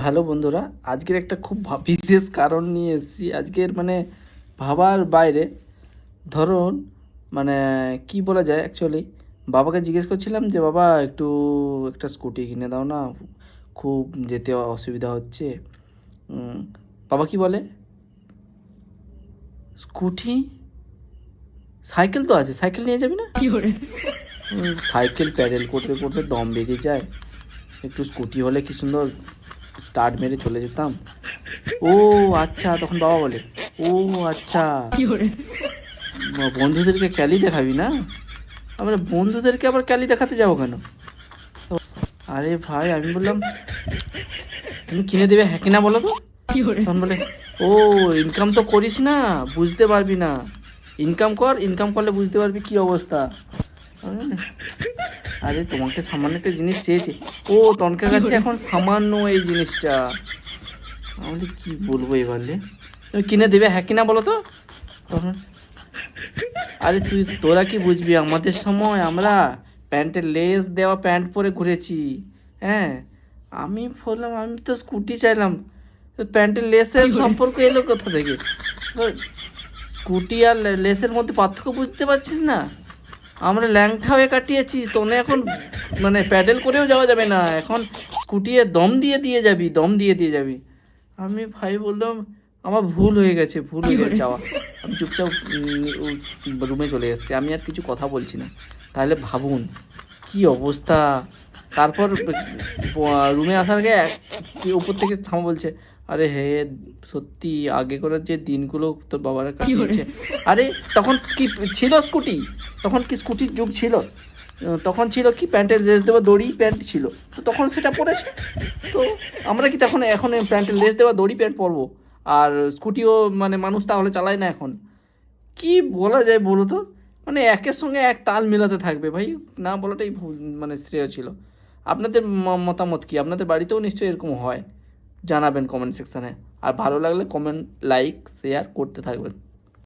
Hello বন্ধুরা, আজকের একটা খুব বিশেষ কারণ নিয়ে এসেছি। আজকের ভাবার বাইরে। ধরুন মানে কি বলা যায়, অ্যাকচুয়ালি বাবাকে জিজ্ঞেস করছিলাম যে বাবা একটু একটা স্কুটি কিনে দাও না, খুব যেতে অসুবিধা হচ্ছে। উম, বাবা কি বলে, স্কুটি? সাইকেল তো আছে, সাইকেল নিয়ে যাবি না? সাইকেল প্যাডেল করতে করতে দম বেরিয়ে যায়, একটু স্কুটি হলে কি সুন্দর স্টার্ট মেরে চলে যেতাম। ও আচ্ছা, তখন বাবা বলে, ও আচ্ছা, বন্ধুদেরকে ক্যালি দেখাবি না? আমরা বন্ধুদেরকে আবার ক্যালি দেখাতে যাবো কেন? আরে ভাই, আমি বললাম তুমি কিনে দেবে, হ্যাঁ কিনা বলো তো। তখন বলে, ও ইনকাম তো করিস না, বুঝতে পারবি না। ইনকাম কর, ইনকাম করলে বুঝতে পারবি কি অবস্থা। আমি বলি, আরে তোমাকে সামান্য একটা জিনিস চেয়েছি, ও তনকের কাছে এখন সামান্য এই জিনিসটা। আমি বলি কি বলবো এবারে, তুমি কিনে দেবে হ্যাঁ কিনা বলো তো। তখন আরে তোরা কি বুঝবি, আমাদের সময় আমরা প্যান্টের লেস দেওয়া প্যান্ট পরে ঘুরেছি। হ্যাঁ, আমি বললাম আমি তো স্কুটি চাইলাম, তো প্যান্টের লেসের সম্পর্ক এলো কোথা থেকে? স্কুটি আর লেসের মধ্যে পার্থক্য বুঝতে পারছিস না? আমরা ল্যাংটা হয়ে কাটিয়েছি, তোনে এখন প্যাডেল করেও যাওয়া যাবে না, এখন স্কুটিয়ে দম দিয়ে দিয়ে যাবি, দম দিয়ে দিয়ে যাবি। আমি ভাই বললাম আমার ভুল হয়ে গেছে, ভুল হয়ে গেছে যাওয়া। আমি চুপচাপ রুমে চলে এসেছি, আমি আর কিছু কথা বলছি না। তাহলে ভাবুন কি অবস্থা। তারপর রুমে আসার আগে উপর থেকে থামা বলছে, আরে হে সত্যি আগে করার যে দিনগুলো তোর বাবারা কাটিয়েছে। আরে তখন কি ছিল স্কুটি? তখন কি স্কুটির যুগ ছিল? তখন ছিল কি প্যান্টের লেস দেওয়া দড়ি প্যান্ট ছিল, তো তখন সেটা পরেছে। তো আমরা কি তখন এখন প্যান্টের লেস দেওয়া দড়ি প্যান্ট পরবো? আর স্কুটিও মানুষ তাহলে চালায় না এখন? কি বলা যায় বলো তো? একের সঙ্গে এক তাল মেলাতে থাকবে ভাই, না বলাটাই শ্রেয় ছিল। আপনাদের মতামত কি? আপনাদের বাড়িতেও নিশ্চয়ই এরকম হয়? জানাবেন কমেন্ট সেকশানে। আর ভালো লাগলে কমেন্ট, লাইক, শেয়ার করতে থাকবেন।